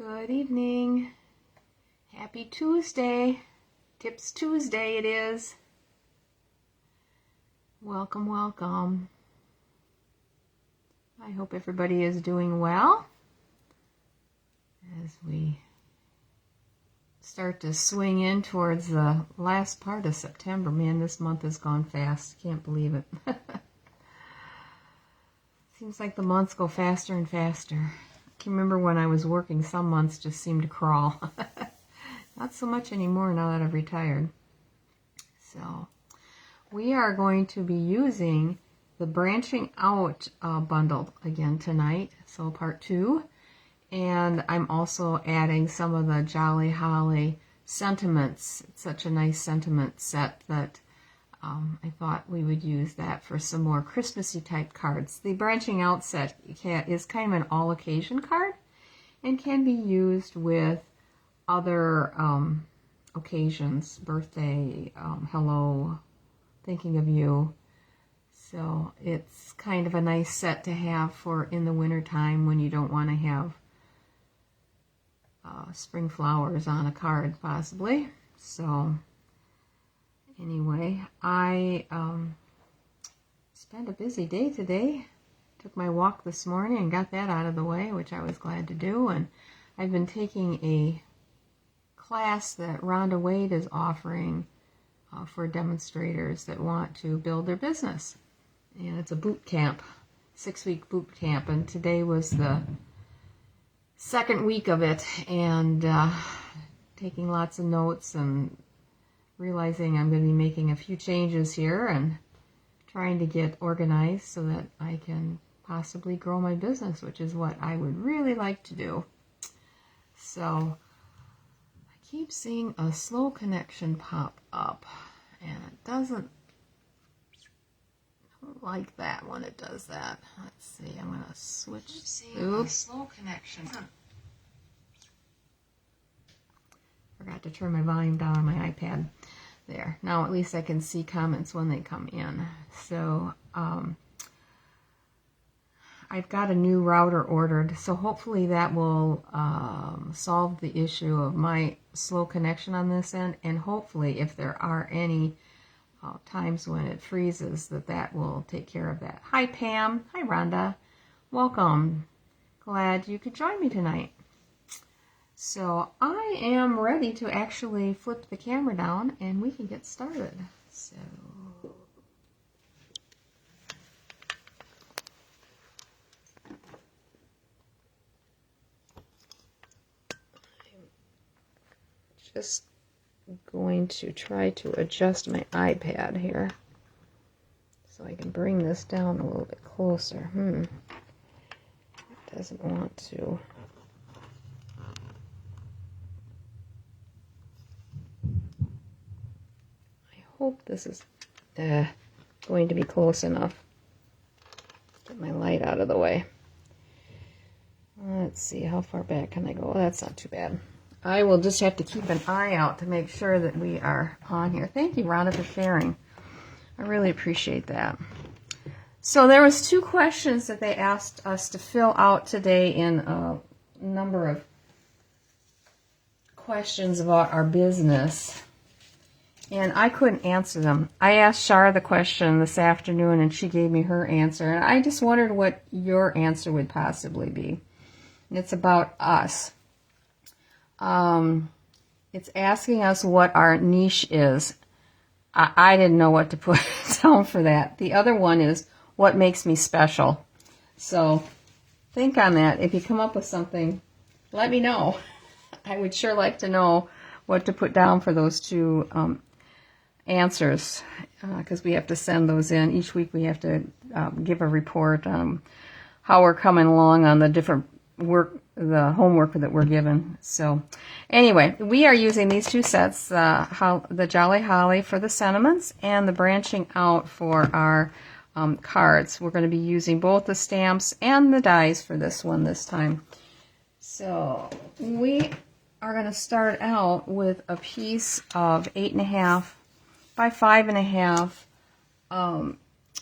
Good evening. Happy Tuesday. Tips Tuesday it is. Welcome, welcome. I hope everybody is doing well as we start to swing in towards the last part of September. Man, this month has gone fast. Can't believe it. Seems like the months go faster and faster. I can remember when I was working, some months just seemed to crawl. Not so much anymore now that I've retired. So we are going to be using the Branching Out bundle again tonight, so part 2. And I'm also adding some of the Jolly Holly sentiments. It's such a nice sentiment set that I thought we would use that for some more Christmassy type cards. The Branching Out set is kind of an all occasion card and can be used with other occasions, birthday, hello, thinking of you. So it's kind of a nice set to have for in the winter time when you don't want to have spring flowers on a card possibly. So anyway, I spent a busy day today. Took my walk this morning and got that out of the way, which I was glad to do. And I've been taking a class that Rhonda Wade is offering for demonstrators that want to build their business. And it's a boot camp, 6-week boot camp. And today was the second week of it. And taking lots of notes and realizing I'm going to be making a few changes here and trying to get organized so that I can possibly grow my business, which is what I would really like to do. So I keep seeing a slow connection pop up, and it doesn't like that when it does that. Let's see, I'm going to switch. Oops. Slow connection. Forgot to turn my volume down on my iPad. There. Now at least I can see comments when they come in. So I've got a new router ordered, so hopefully that will solve the issue of my slow connection on this end, and hopefully if there are any times when it freezes, that will take care of that. Hi Pam. Hi Rhonda. Welcome. Glad you could join me tonight. So I am ready to actually flip the camera down and we can get started. So I'm just going to try to adjust my iPad here so I can bring this down a little bit closer. It doesn't want to. Hope this is going to be close enough. Get my light out of the way. Let's see, how far back can I go? That's not too bad. I will just have to keep an eye out to make sure that we are on here. Thank you, Rhonda, for sharing. I really appreciate that. So there was 2 questions that they asked us to fill out today in a number of questions about our business. And I couldn't answer them. I asked Shar the question this afternoon, and she gave me her answer. And I just wondered what your answer would possibly be. And it's about us. It's asking us what our niche is. I didn't know what to put down for that. The other one is what makes me special. So think on that. If you come up with something, let me know. I would sure like to know what to put down for those 2 answers, because we have to send those in. Each week we have to give a report on how we're coming along on the different work, the homework that we're given. So anyway, we are using these 2 sets, the Jolly Holly for the sentiments and the Branching Out for our cards. We're going to be using both the stamps and the dies for this one this time. So we are going to start out with a piece of 8.5 by 5.5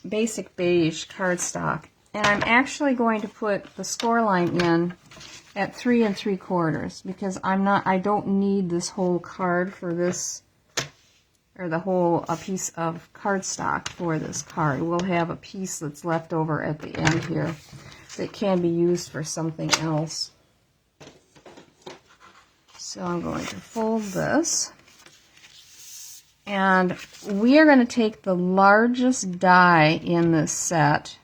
basic beige cardstock, and I'm actually going to put the score line in at 3 3/4 because I don't need this whole card for this, or the whole piece of cardstock for this card. We'll have a piece that's left over at the end here that can be used for something else. So I'm going to fold this. And we are going to take the largest die in this set,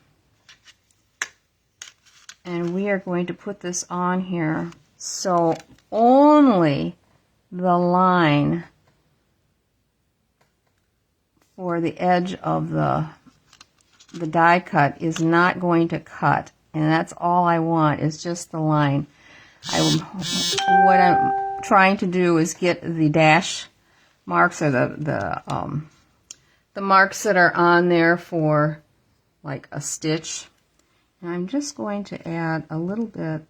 and we are going to put this on here so only the line for the edge of the die cut is not going to cut, and that's all I want, is just the line. What I'm trying to do is get the dash marks, or the marks that are on there for like a stitch. And I'm just going to add a little bit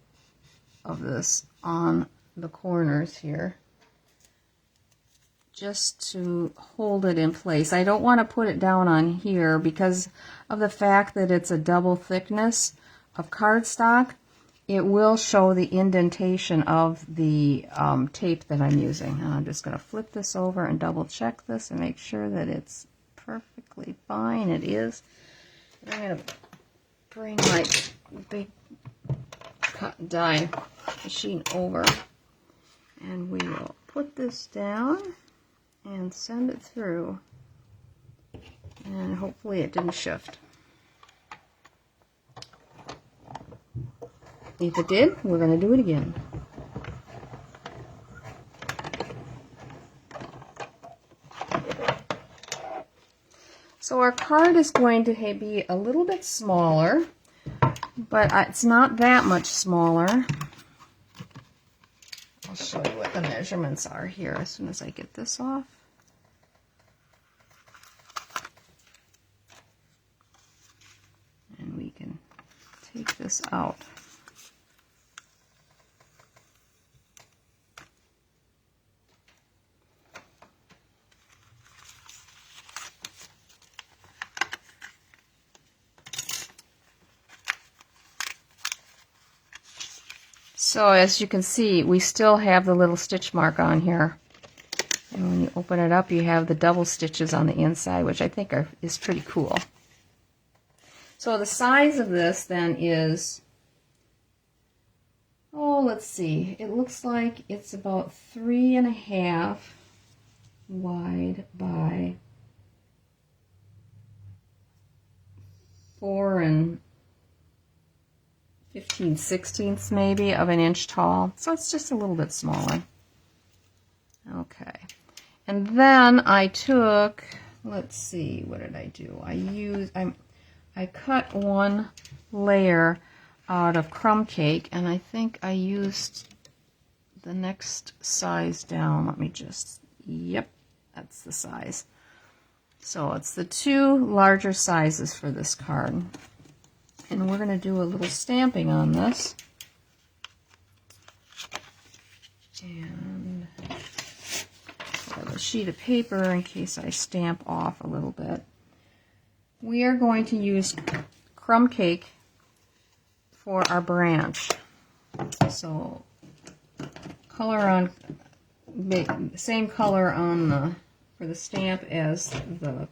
of this on the corners here, just to hold it in place. I don't want to put it down on here because of the fact that it's a double thickness of cardstock. It will show the indentation of the tape that I'm using. And I'm just going to flip this over and double check this and make sure that it's perfectly fine. It is. And I'm going to bring my big cut die machine over, and we will put this down and send it through, and hopefully it didn't shift. If it did, we're going to do it again. So our card is going to be a little bit smaller, but it's not that much smaller. I'll show you what the measurements are here as soon as I get this off. And we can take this out. So as you can see, we still have the little stitch mark on here. And when you open it up, you have the double stitches on the inside, which I think is pretty cool. So the size of this then is, let's see, it looks like it's about 3.5 wide by 4 15/16 maybe of an inch tall. So it's just a little bit smaller. Okay. And then I took, let's see, what did I do? I cut one layer out of crumb cake, and I think I used the next size down. Let me just, yep, that's the size. So it's the 2 larger sizes for this card. And we're going to do a little stamping on this. And I have a sheet of paper in case I stamp off a little bit. We are going to use crumb cake for our branch. So same color on for the stamp as the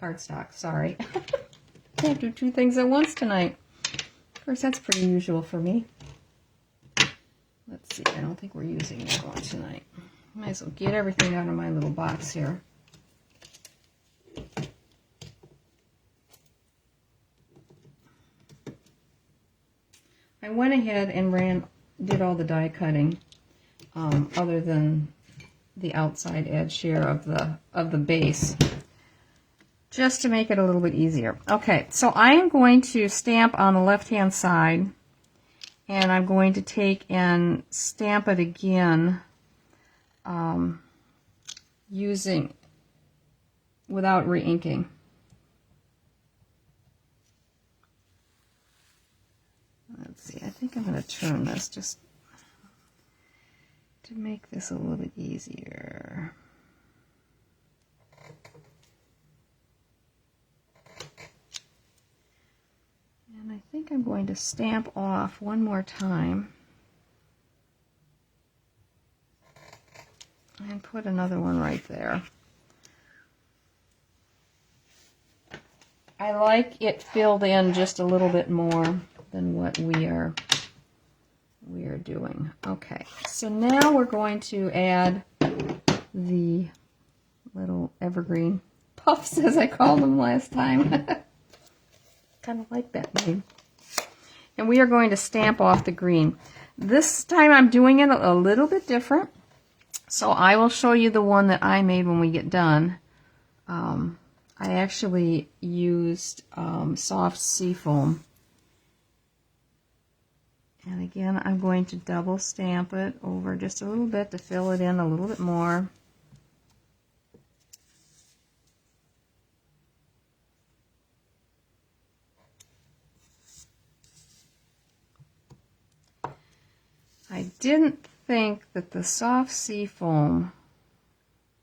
cardstock. Sorry. Can't do 2 things at once tonight. Of course, that's pretty usual for me. Let's see, I don't think we're using that one tonight. Might as well get everything out of my little box here. I went ahead and did all the die cutting, other than the outside edge here of the base, just to make it a little bit easier. Okay, so I am going to stamp on the left-hand side, and I'm going to take and stamp it again without re-inking. Let's see, I think I'm going to turn this just to make this a little bit easier. And I think I'm going to stamp off one more time and put another one right there. I like it filled in just a little bit more than what we are doing. Okay, so now we're going to add the little evergreen puffs, as I called them last time. Kind of like that name. And we are going to stamp off the green. This time I'm doing it a little bit different. So I will show you the one that I made when we get done. I actually used soft seafoam. And again, I'm going to double stamp it over just a little bit to fill it in a little bit more. I didn't think that the soft seafoam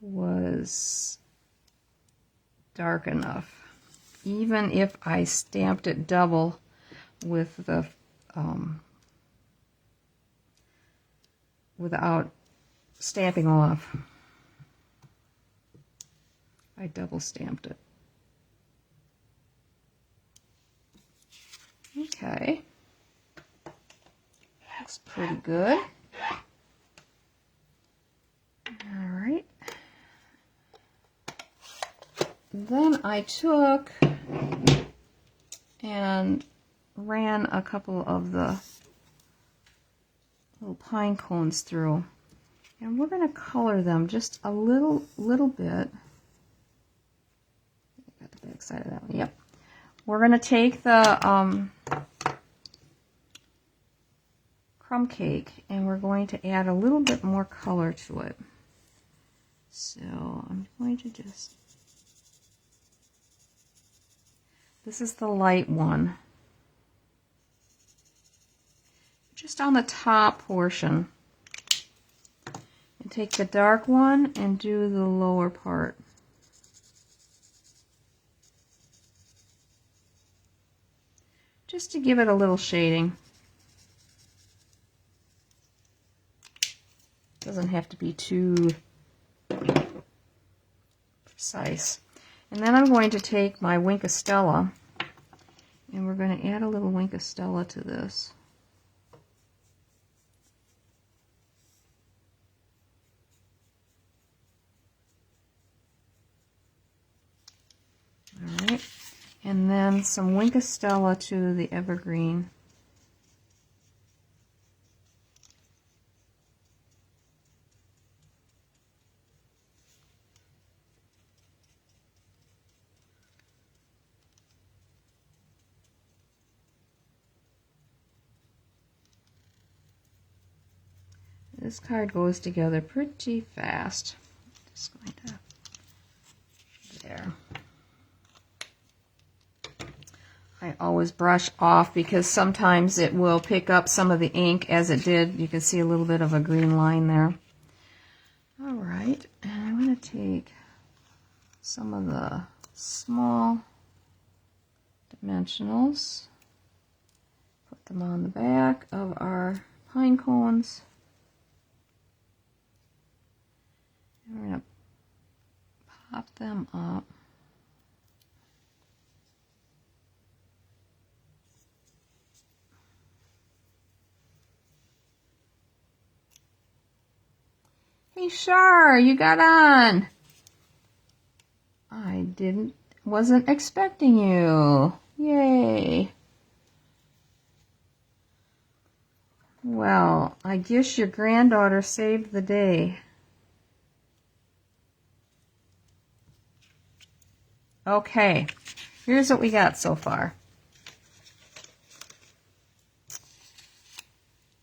was dark enough, even if I stamped it double with the without stamping off. I double stamped it. Okay, looks pretty good. All right. Then I took and ran a couple of the little pine cones through, and we're going to color them just a little bit. I got the back side of that one. Yep. We're going to take the crumb cake and we're going to add a little bit more color to it. So I'm going to just, this is the light one, just on the top portion, and take the dark one and do the lower part. Just to give it a little shading. Doesn't have to be too precise. And then I'm going to take my Wink of Stella and we're going to add a little Wink of Stella to this. All right. And then some Wink of Stella to the evergreen. This card goes together pretty fast. Just going to, there. I always brush off because sometimes it will pick up some of the ink, as it did. You can see a little bit of a green line there. All right, and I'm going to take some of the small dimensionals, put them on the back of our pine cones. And we're going to pop them up. Hey, Shar, you got on. I wasn't expecting you. Yay. Well, I guess your granddaughter saved the day. Okay, here's what we got so far.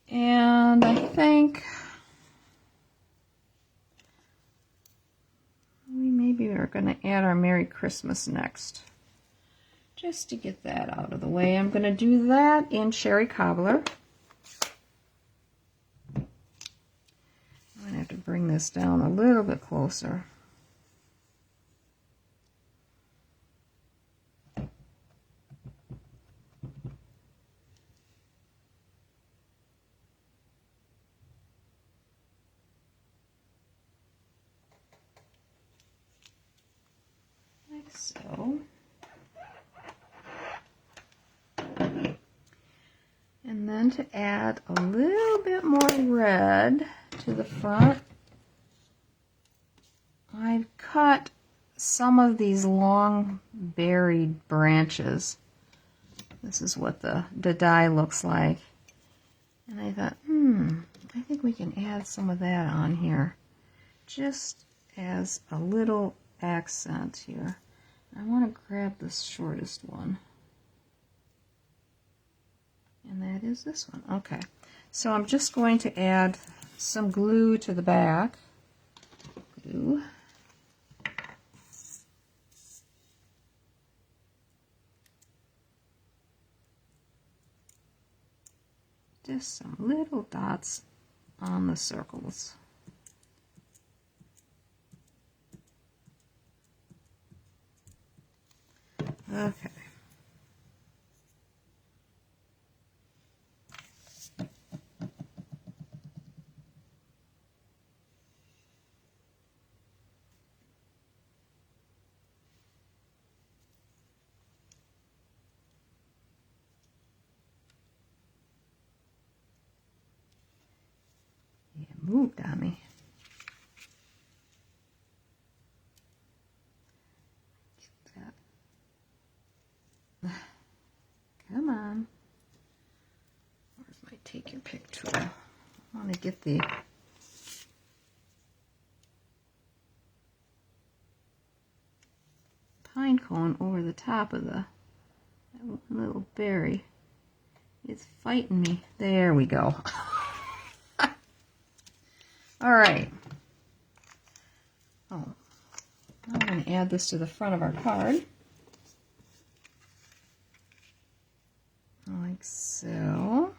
And I think maybe we're going to add our Merry Christmas next. Just to get that out of the way, I'm going to do that in Cherry Cobbler. I'm going to have to bring this down a little bit closer. so. And then to add a little bit more red to the front, I've cut some of these long buried branches. This is what the die looks like. And I thought, I think we can add some of that on here, just as a little accent here. I want to grab the shortest one. And that is this one. Okay. So I'm just going to add some glue to the back. Glue. Just some little dots on the circles. Okay. It moved on me. Come on. Where's my take your pick tool? I want to get the pine cone over the top of the little berry. It's fighting me. There we go. All right. Oh, I'm going to add this to the front of our card. Like so.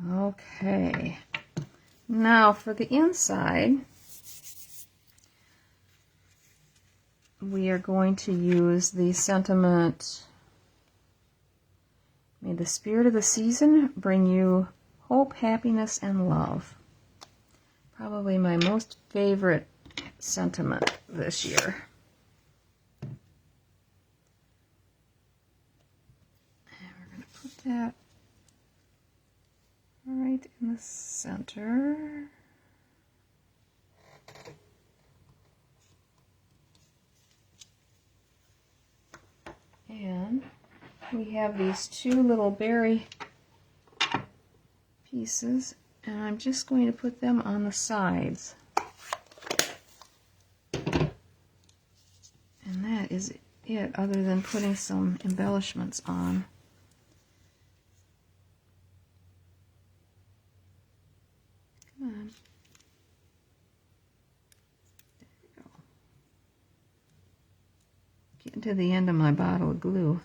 Okay. Now for the inside, we are going to use the sentiment, may the spirit of the season bring you hope, happiness, and love. Probably my most favorite sentiment this year. And we're going to put that right in the center. And we have these two little berry pieces, and I'm just going to put them on the sides. And that is it, other than putting some embellishments on. Come on. There we go. Getting to the end of my bottle of glue.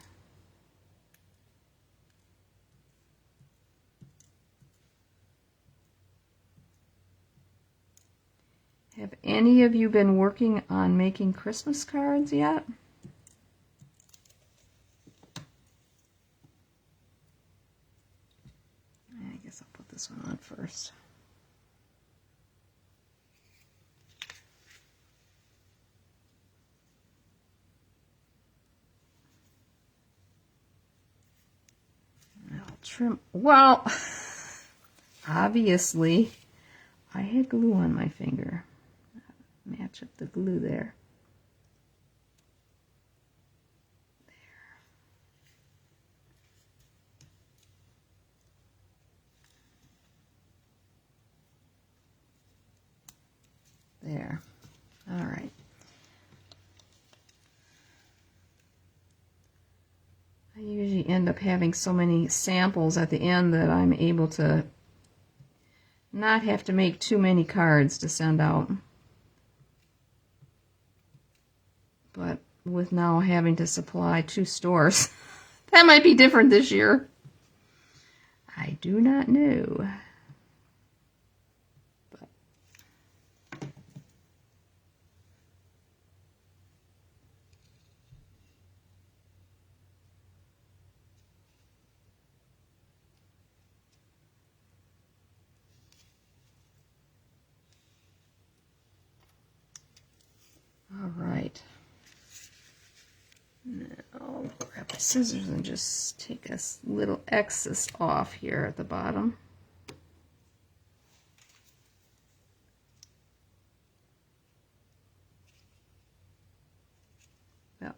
Have any of you been working on making Christmas cards yet? I guess I'll put this one on first. I'll trim. Well, obviously, I had glue on my finger. Match up the glue there. There. All right. I usually end up having so many samples at the end that I'm able to not have to make too many cards to send out. But with now having to supply 2 stores, that might be different this year. I do not know. But all right. Now I'll grab my scissors and just take a little excess off here at the bottom. Well,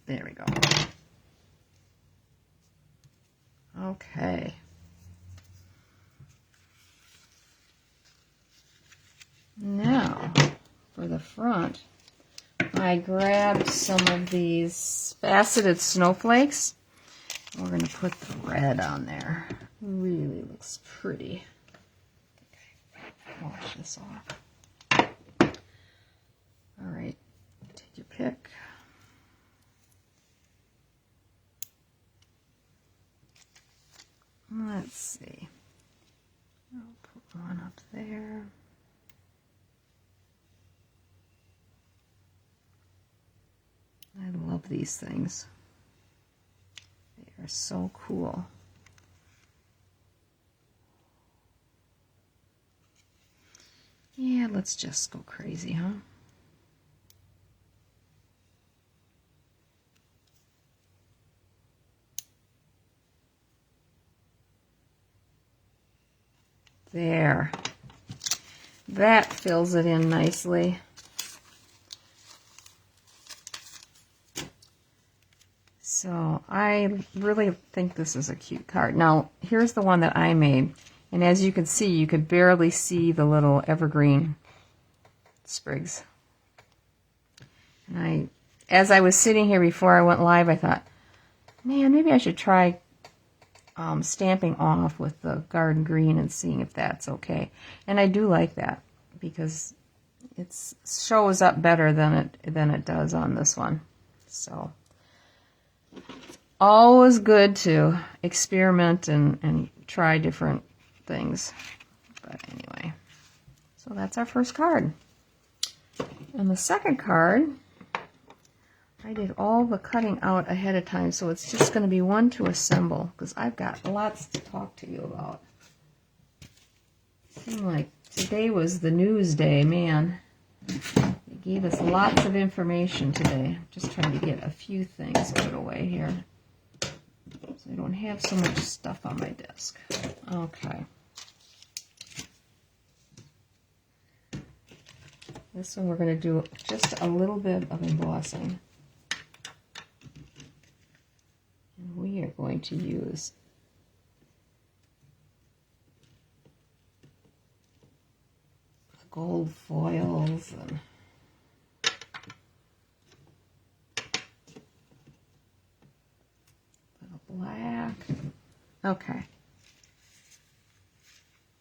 there we go. Okay. Now, for the front, I grabbed some of these faceted snowflakes. We're going to put the red on there. Really looks pretty. Okay, wash this off. All right, take your pick. Let's see. I'll put one up there. I love these things. They are so cool. Yeah, let's just go crazy, huh? There. That fills it in nicely. So I really think this is a cute card. Now, here's the one that I made. And as you can see, you could barely see the little evergreen sprigs. And as I was sitting here before I went live, I thought, man, maybe I should try stamping off with the garden green and seeing if that's okay. And I do like that because it shows up better than it does on this one. So always good to experiment and try different things. But anyway, so that's our first card. And the second card, I did all the cutting out ahead of time, so it's just going to be one to assemble because I've got lots to talk to you about. Seemed like today was the news day, man. They gave us lots of information today. Just trying to get a few things put away here so I don't have so much stuff on my desk. Okay. This one we're going to do just a little bit of embossing. And we are going to use gold foils and black. Okay.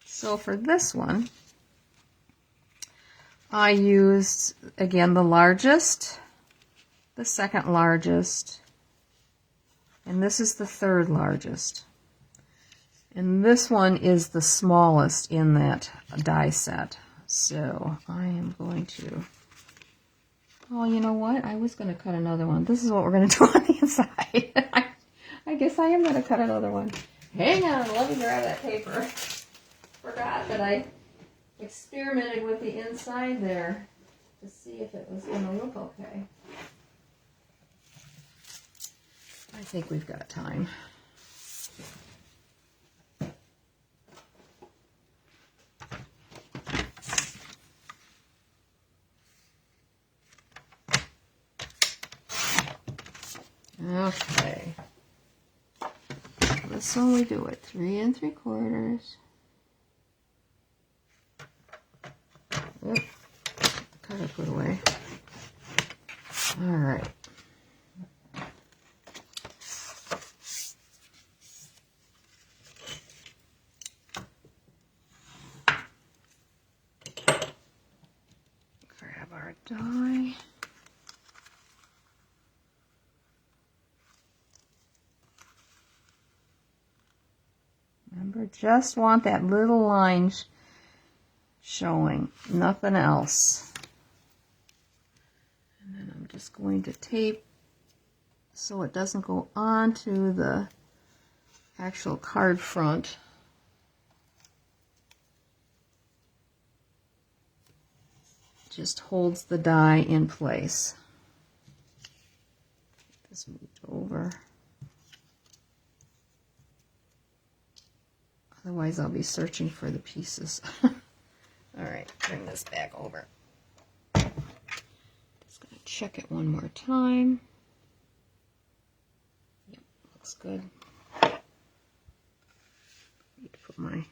So for this one, I used, again, the largest, the second largest, and this is the third largest. And this one is the smallest in that die set. So I am going to, oh, you know what? I was going to cut another one. This is what we're going to do on the inside. I guess I am going to cut another one. Hang on, let me grab that paper. Forgot that I experimented with the inside there to see if it was going to look okay. I think we've got time. Okay. This one we do it 3 3/4. Oop, cover put away. All right. Grab our die. Remember, I just want that little line showing, nothing else. And then I'm just going to tape so it doesn't go onto the actual card front. Just holds the die in place. Get this moved over. Otherwise I'll be searching for the pieces. Alright, bring this back over. Just going to check it one more time. Yep, looks good. Need to put my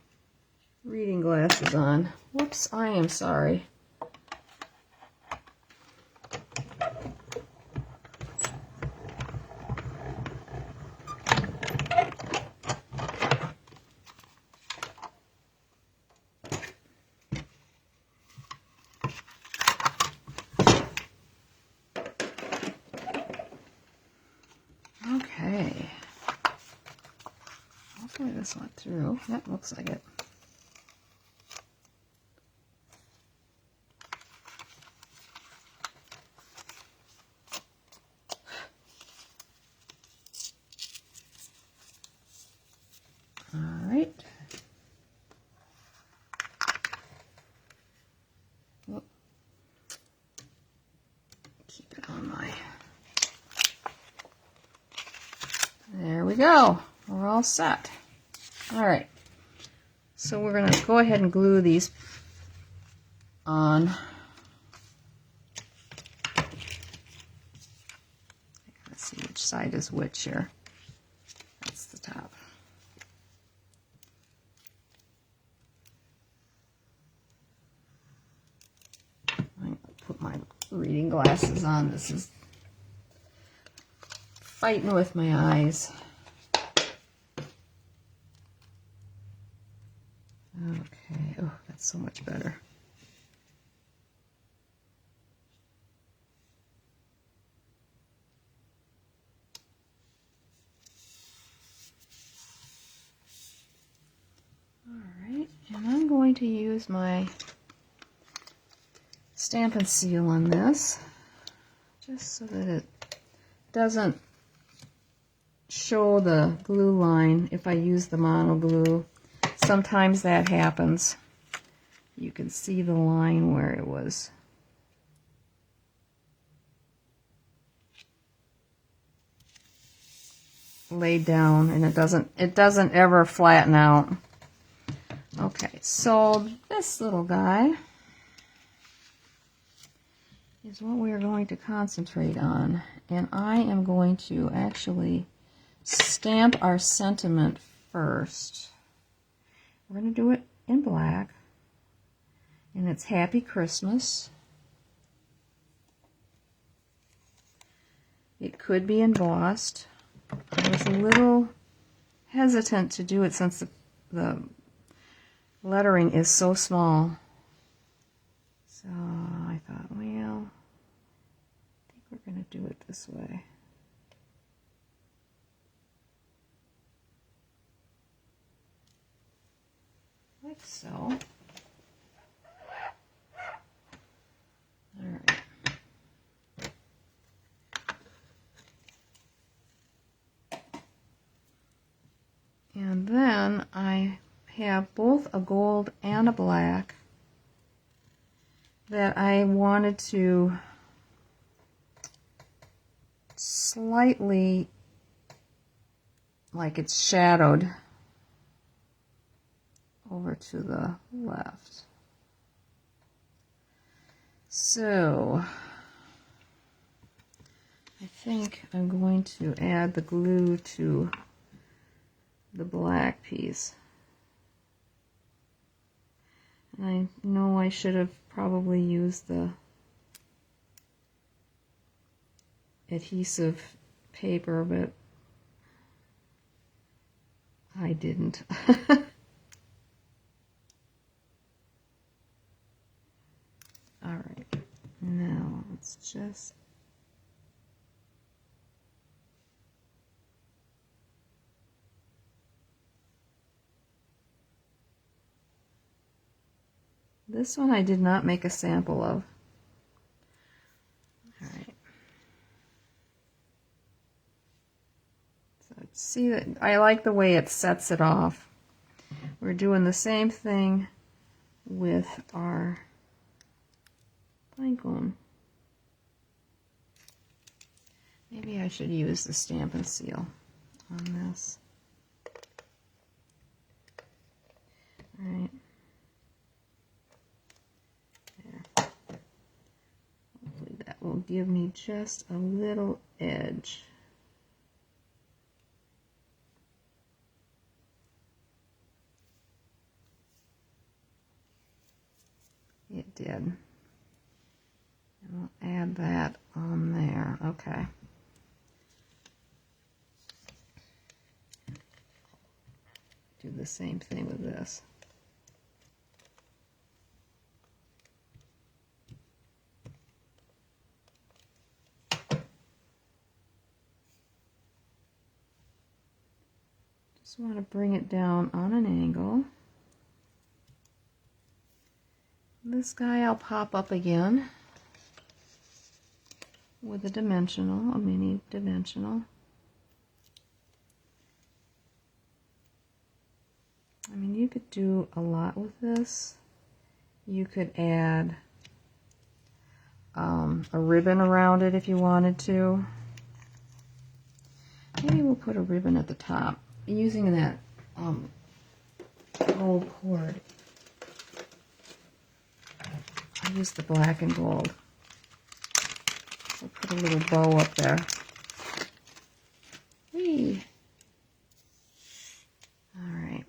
reading glasses on. Whoops, I am sorry. Okay. Hopefully this went through. That looks like it. Alright. Keep it on my... There we go. We're all set. Alright. So we're going to go ahead and glue these on. I gotta see which side is which here. That's the top. I'm going to put my reading glasses on. This is fighting with my eyes. Okay. Oh, that's so much better. Alright, and I'm going to use my Stampin' Seal on this, just so that it doesn't show the glue line if I use the mono glue. Sometimes that happens. You can see the line where it was laid down, and it doesn't ever flatten out. Okay, so this little guy is what we are going to concentrate on, and I am going to actually stamp our sentiment first. We're going to do it in black, and it's Happy Christmas. It could be embossed. I was a little hesitant to do it since the lettering is so small. So I thought, well, I think we're going to do it this way. Like so. Alright. And then I have both a gold and a black that I wanted to slightly, like it's shadowed over to the left. So I think I'm going to add the glue to the black piece. And I know I should have probably used the adhesive paper, but I didn't. Alright, now let's just This one I did not make a sample of. All right. So see that I like the way it sets it off. We're doing the same thing with our pinecone. Maybe I should use the Stampin' Seal on this. All right. There. Hopefully that will give me just a little edge. It did. And we'll add that on there. Okay. Do the same thing with this. Just want to bring it down on an angle. This guy I'll pop up again with a dimensional, a mini dimensional. I mean, you could do a lot with this. You could add a ribbon around it if you wanted to. Maybe we'll put a ribbon at the top using that gold cord. I'll use the black and gold. We'll put a little bow up there. Whee! Alright.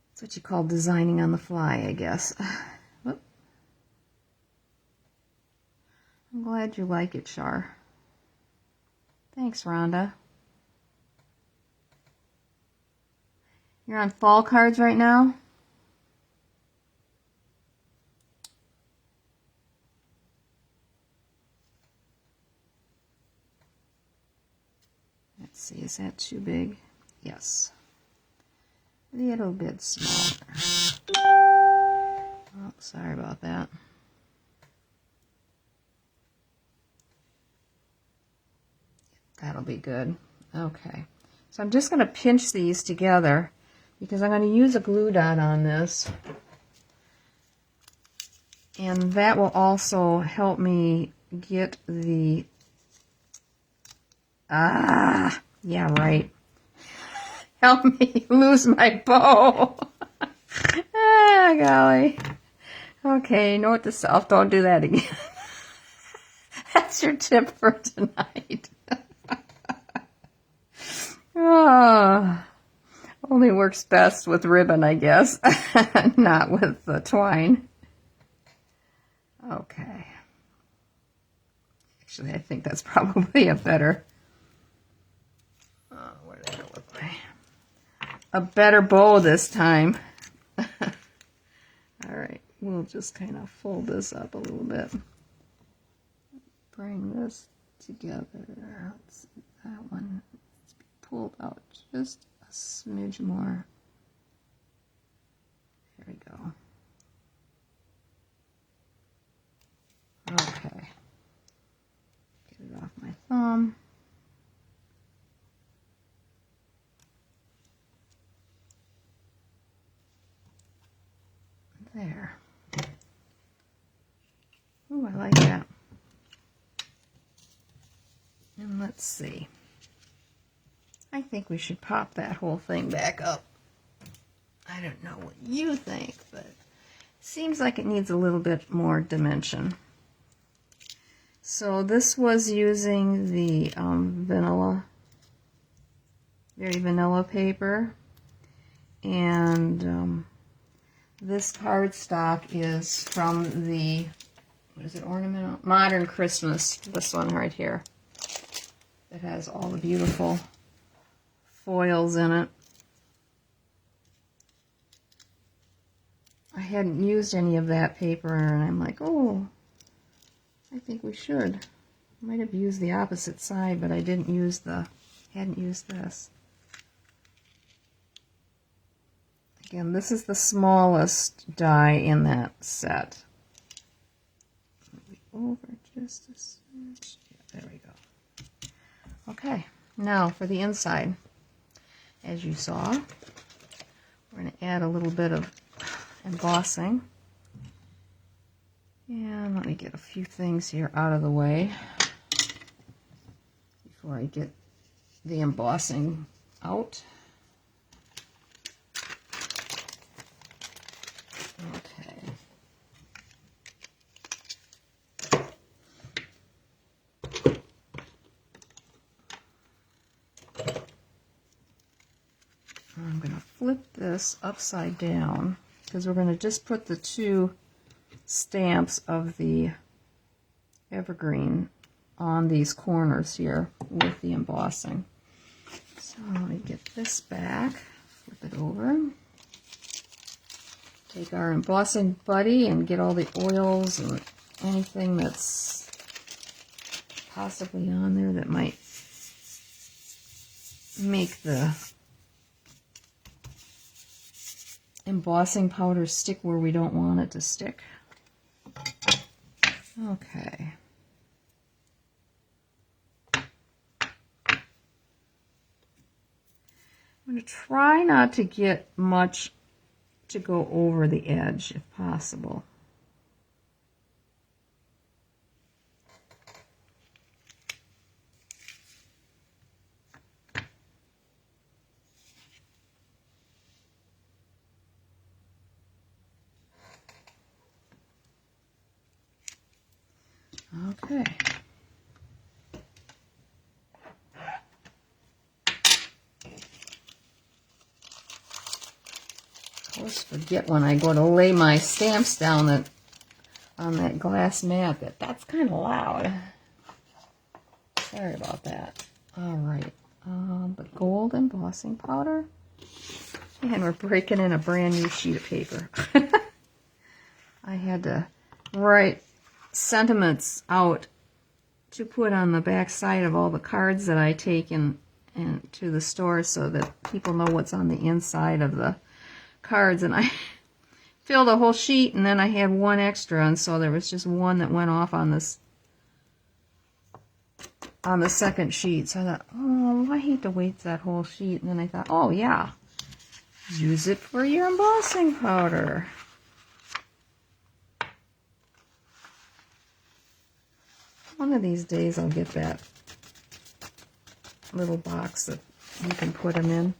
That's what you call designing on the fly, I guess. Whoop. I'm glad you like it, Char. Thanks, Rhonda. You're on fall cards right now? Let's see, is that too big? Yes. A little bit smaller. Oh, sorry about that. That'll be good. Okay. So I'm just going to pinch these together because I'm going to use a glue dot on this. And that will also help me get the... yeah, right. Help me lose my bow. Golly. Okay, note to self, don't do that again. That's your tip for tonight. Only works best with ribbon, I guess, not with the twine. Okay. Actually, I think that's probably a better... where did I look like? A better bow this time. All right, we'll just kind of fold this up a little bit. Bring this together. Let's see, that one needs to be pulled out just a smidge more. There we go. Okay. Get it off my thumb. There. Oh, I like that. And let's see. I think we should pop that whole thing back up. I don't know what you think, but it seems like it needs a little bit more dimension. So this was using the very vanilla paper, and this cardstock is from the, what is it, Ornamental? Modern Christmas, this one right here. It has all the beautiful foils in it. I hadn't used any of that paper, and I'm like, oh, I think we should. I might have used the opposite side, but I hadn't used this. I Again, this is the smallest die in that set. Over just a smidge. Yeah, there we go. Okay, now for the inside. As you saw, we're going to add a little bit of embossing. And let me get a few things here out of the way before I get the embossing out. Okay. I'm going to flip this upside down because we're going to just put the two stamps of the evergreen on these corners here with the embossing. So let me get this back, flip it over, take our embossing buddy and get all the oils and anything that's possibly on there that might make the embossing powder stick where we don't want it to stick. Okay. I'm going to try not to get much to go over the edge if possible. Okay. I always forget when I go to lay my stamps down on that glass mat that's kind of loud. Sorry about that. All right. The gold embossing powder. And we're breaking in a brand new sheet of paper. I had to write sentiments out to put on the back side of all the cards that I take in to the store so that people know what's on the inside of the cards. And I filled a whole sheet and then I had one extra, and so there was just one that went off on the second sheet. So I thought, oh, I hate to waste that whole sheet. And then I thought, oh yeah, use it for your embossing powder. One of these days I'll get that little box that you can put them in.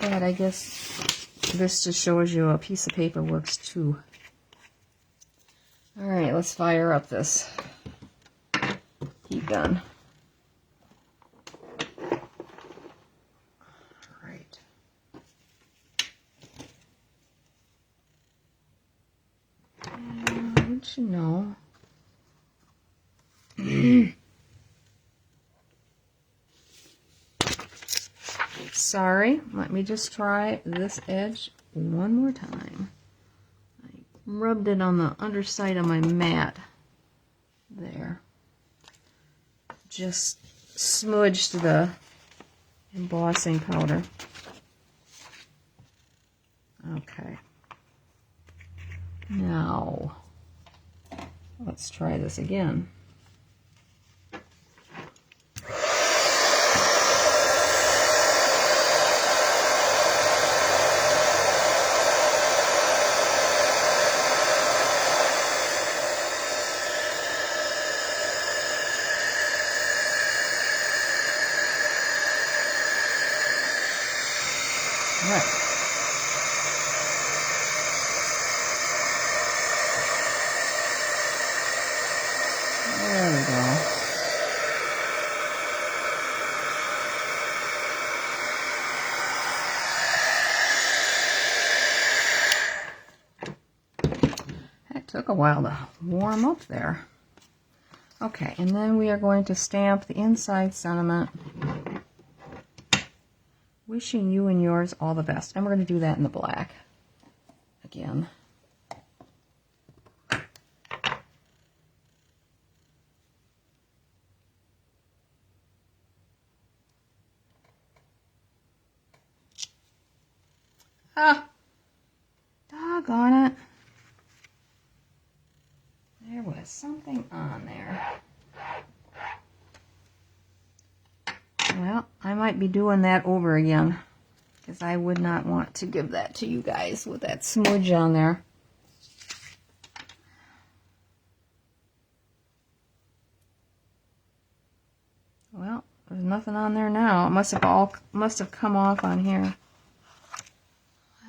But I guess this just shows you a piece of paper works too. All right, let's fire up this heat gun. All right. Don't you know? Sorry, let me just try this edge one more time. I rubbed it on the underside of my mat. There. Just smudged the embossing powder. Okay. Now, let's try this again. Right. There we go. That took a while to warm up there. Okay, and then we are going to stamp the inside sentiment. Wishing you and yours all the best. And we're going to do that in the black again. Ah, doggone it. There was something on there. Well, I might be doing that over again, because I would not want to give that to you guys with that smudge on there. Well, there's nothing on there now. It must have come off on here.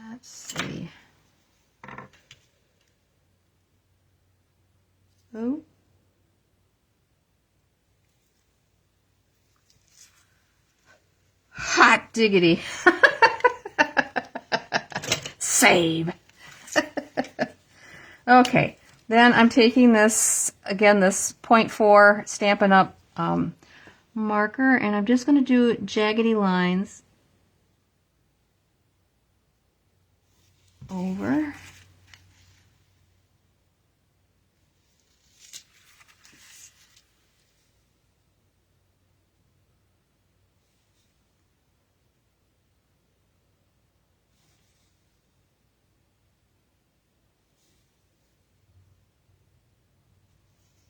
Let's see. Oh. Hot diggity. Save. Okay, then I'm taking this, again, this 0.4 Stampin' Up! Marker, and I'm just going to do jaggedy lines over.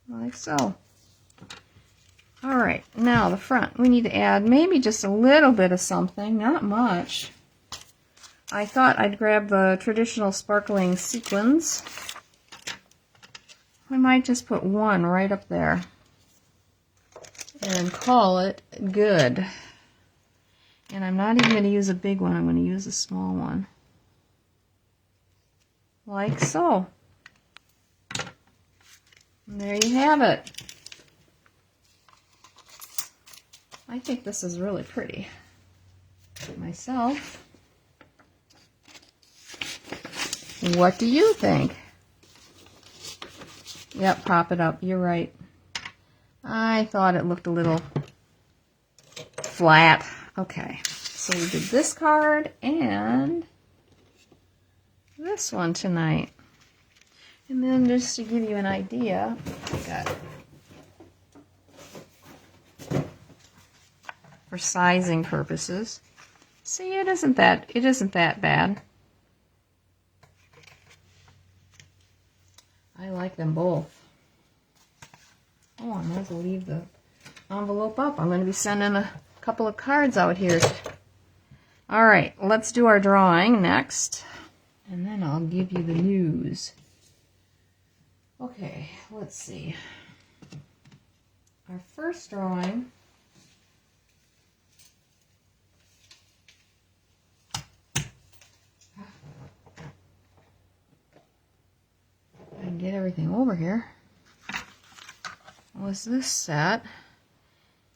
Like so. All right, now the front. We need to add maybe just a little bit of something, not much. I thought I'd grab the traditional sparkling sequins. We might just put one right up there and call it good. And I'm not even going to use a big one. I'm going to use a small one. Like so. And there you have it. I think this is really pretty myself. What do you think? Yep, pop it up. You're right. I thought it looked a little flat. Okay, so we did this card and this one tonight. And then just to give you an idea, I got for sizing purposes. See, it isn't that bad. I like them both. Oh, I might as well leave the envelope up. I'm going to be sending a couple of cards out here. All right, let's do our drawing next, and then I'll give you the news. Okay, let's see. Our first drawing I can get everything over here, was this set,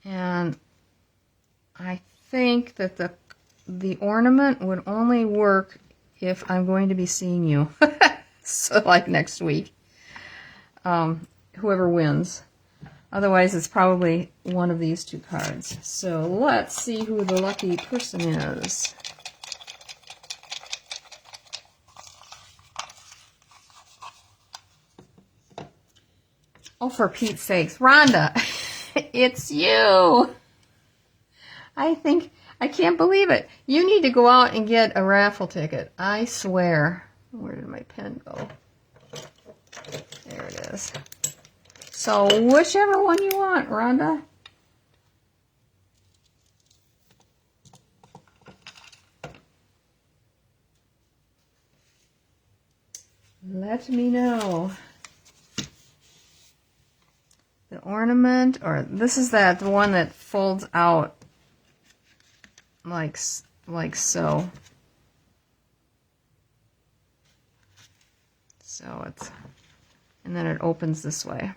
and I think that the ornament would only work if I'm going to be seeing you. So like next week, whoever wins. Otherwise it's probably one of these two cards. So let's see who the lucky person is. Oh, for Pete's sakes. Rhonda, it's you. I can't believe it. You need to go out and get a raffle ticket. I swear. Where did my pen go? There it is. So, whichever one you want, Rhonda. Let me know. The ornament, or this is that one that folds out like so. So it's, and then it opens this way.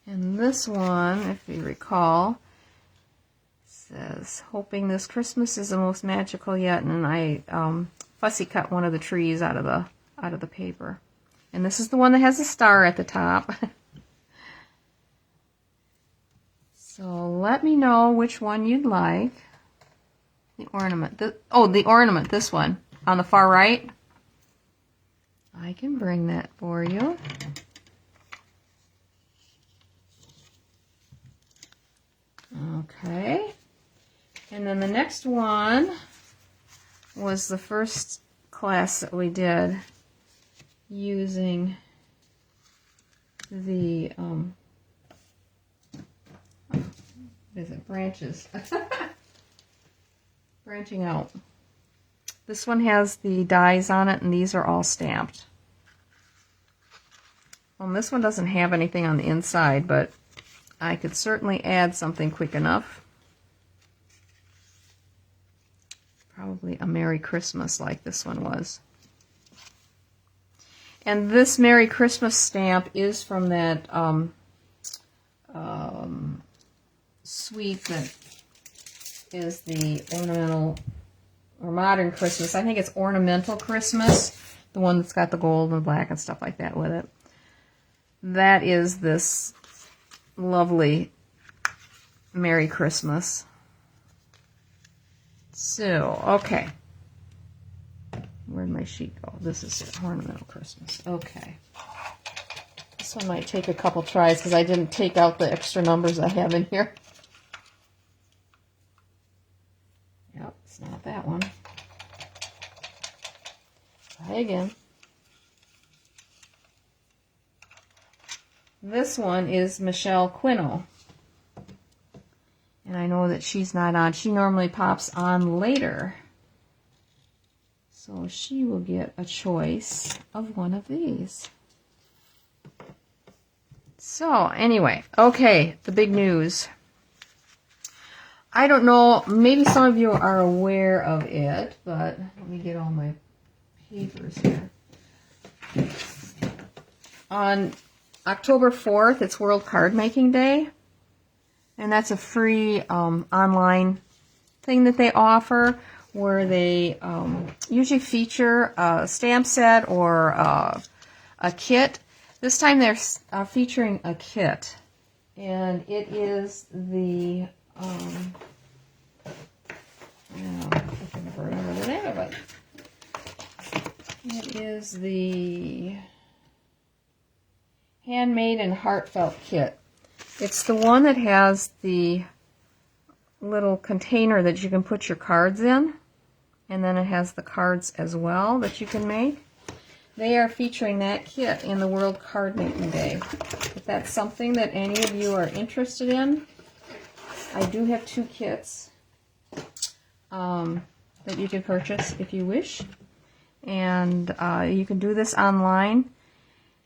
And this one, if you recall, says, hoping this Christmas is the most magical yet, and I fussy cut one of the trees out of the paper. And this is the one that has a star at the top. So let me know which one you'd like. The ornament. The ornament, this one on the far right. I can bring that for you. Okay. And then the next one was the first class that we did using the, what is it, branches. Branching out. This one has the dies on it, and these are all stamped. This one doesn't have anything on the inside, but I could certainly add something quick enough. Probably a Merry Christmas like this one was. And this Merry Christmas stamp is from that suite that is the ornamental or modern Christmas. I think it's ornamental Christmas, the one that's got the gold and black and stuff like that with it. That is this lovely Merry Christmas. So, okay. Where'd my sheet go? This is ornamental Christmas. Okay. This one might take a couple tries because I didn't take out the extra numbers I have in here. Yep, it's not that one. Try again. This one is Michelle Quino. And I know that she's not on. She normally pops on later. So she will get a choice of one of these. So anyway, okay, the big news. I don't know, maybe some of you are aware of it, but let me get all my papers here. On October 4th, it's World Card Making Day. And that's a free online thing that they offer where they usually feature a stamp set or a kit. This time they're featuring a kit. And it is the, I can never remember the name of it. It is the Handmade and Heartfelt Kit. It's the one that has the little container that you can put your cards in, and then it has the cards as well that you can make. They are featuring that kit in the World Card Making Day. If that's something that any of you are interested in, I do have 2 kits that you can purchase if you wish. And you can do this online.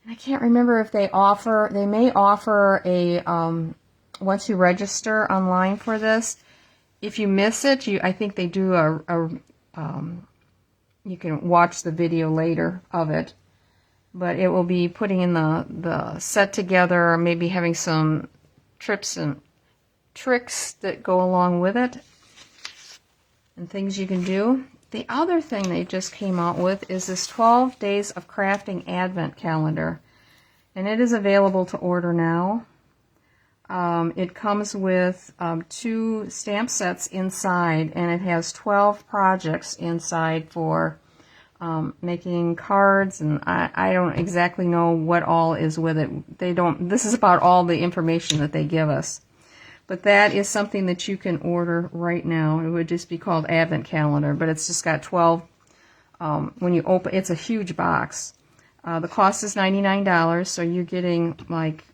I can't remember if they may offer a, once you register online for this, if you miss it, I think they do you can watch the video later of it, but it will be putting in the set together, maybe having some tips and tricks that go along with it, and things you can do. The other thing they just came out with is this 12 Days of Crafting Advent Calendar. And it is available to order now. It comes with 2 stamp sets inside, and it has 12 projects inside for making cards, and I don't exactly know what all is with it. This is about all the information that they give us. But that is something that you can order right now. It would just be called Advent Calendar, but it's just got 12. When you open, it's a huge box. The cost is $99, so you're getting like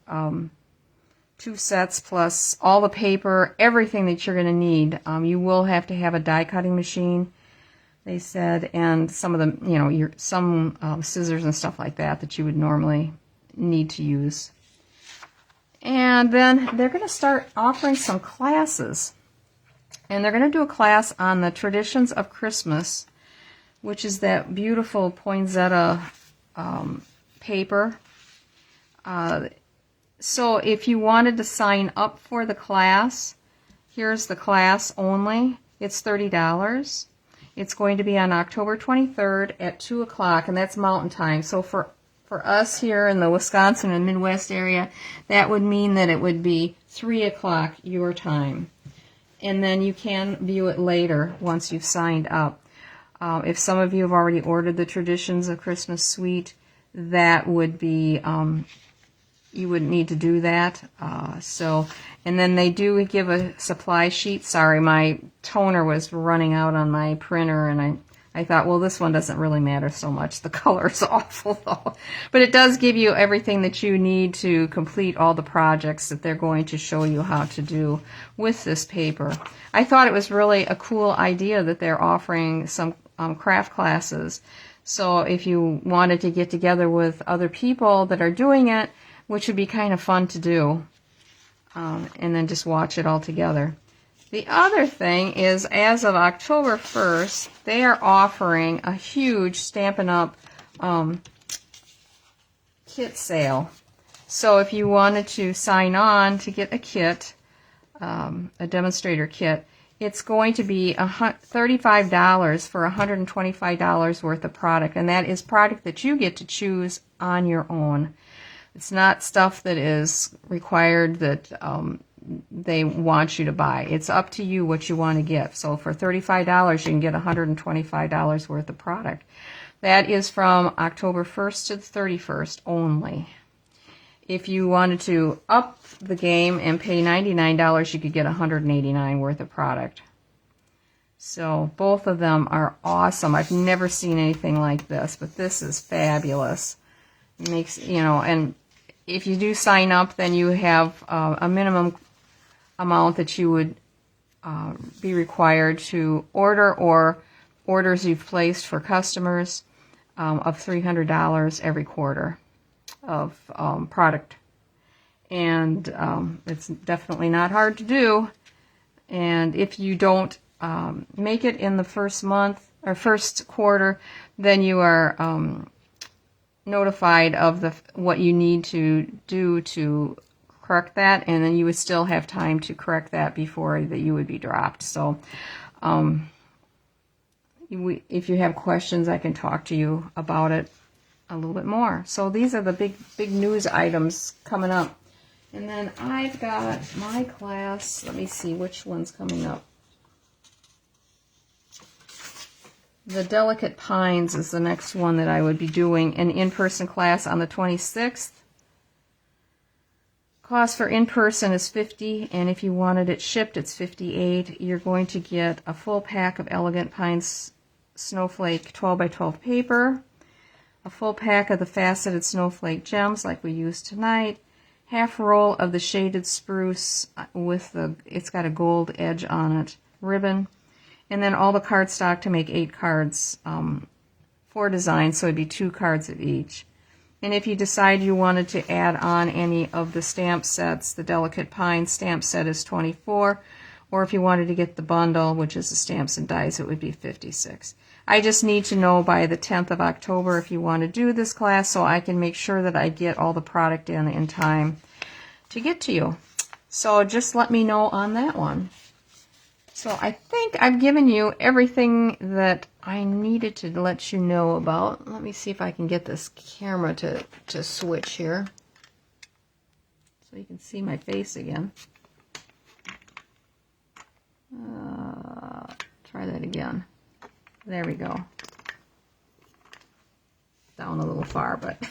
2 sets plus all the paper, everything that you're going to need. You will have to have a die cutting machine, they said, and some of the, some scissors and stuff like that you would normally need to use. And then they're going to start offering some classes. And they're going to do a class on the traditions of Christmas, which is that beautiful poinsettia paper. So if you wanted to sign up for the class, here's the class only. It's $30. It's going to be on October 23rd at 2 o'clock, and that's Mountain Time. So for us here in the Wisconsin and Midwest area, that would mean that it would be 3 o'clock your time. And then you can view it later once you've signed up. If some of you have already ordered the Traditions of Christmas Suite, that would be you would need to do that. And then they do give a supply sheet. Sorry, my toner was running out on my printer, and I thought, well, this one doesn't really matter so much. The color's awful, though. But it does give you everything that you need to complete all the projects that they're going to show you how to do with this paper. I thought it was really a cool idea that they're offering some craft classes. So if you wanted to get together with other people that are doing it, which would be kind of fun to do, and then just watch it all together. The other thing is, as of October 1st, they are offering a huge Stampin' Up! Kit sale. So if you wanted to sign on to get a kit, a demonstrator kit, it's going to be $35 for $125 worth of product, and that is product that you get to choose on your own. It's not stuff that is required that they want you to buy. It's up to you what you want to get. So for $35, you can get $125 worth of product. That is from October 1st to the 31st only. If you wanted to up the game and pay $99, you could get $189 worth of product. So both of them are awesome. I've never seen anything like this, but this is fabulous. It makes, and if you do sign up, then you have a minimum amount that you would be required to order, or orders you've placed for customers of $300 every quarter of product. And it's definitely not hard to do. And if you don't make it in the first month or first quarter, then you are notified of what you need to do to correct that, and then you would still have time to correct that before that you would be dropped. So if you have questions, I can talk to you about it a little bit more. So these are the big news items coming up. And then I've got my class. Let me see which one's coming up. The Delicate Pines is the next one that I would be doing, an in-person class on the 26th. Cost for in-person is $50, and if you wanted it shipped, it's $58. You're going to get a full pack of Elegant Pines Snowflake 12 by 12 paper, a full pack of the faceted snowflake gems like we used tonight, half roll of the shaded spruce with it's got a gold edge on it, ribbon, and then all the cardstock to make 8 cards, 4 designs, so it'd be 2 cards of each. And if you decide you wanted to add on any of the stamp sets, the Delicate Pine stamp set is $24, or if you wanted to get the bundle, which is the stamps and dies, it would be $56. I just need to know by the 10th of October if you want to do this class, so I can make sure that I get all the product in time to get to you. So just let me know on that one. So I think I've given you everything that I needed to let you know about. Let me see if I can get this camera to switch here so you can see my face again. Try that again. There we go. Down a little far, but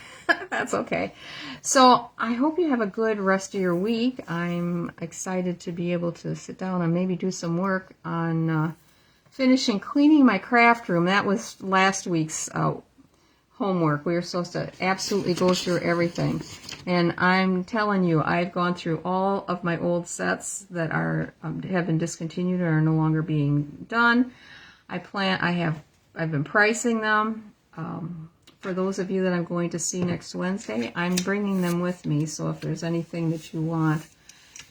that's okay. So I hope you have a good rest of your week. I'm excited to be able to sit down and maybe do some work on finishing cleaning my craft room. That was last week's homework. We were supposed to absolutely go through everything. And I'm telling you, I've gone through all of my old sets that are have been discontinued or are no longer being done. I've been pricing them. For those of you that I'm going to see next Wednesday, I'm bringing them with me, so if there's anything that you want,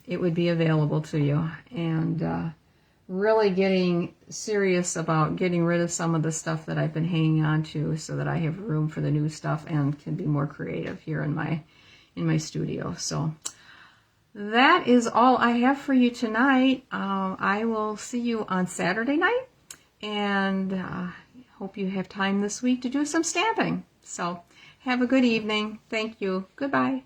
it would be available to you. And really getting serious about getting rid of some of the stuff that I've been hanging on to so that I have room for the new stuff and can be more creative here in my studio. So that is all I have for you tonight. I will see you on Saturday night, and hope you have time this week to do some stamping. So have a good evening. Thank you. Goodbye.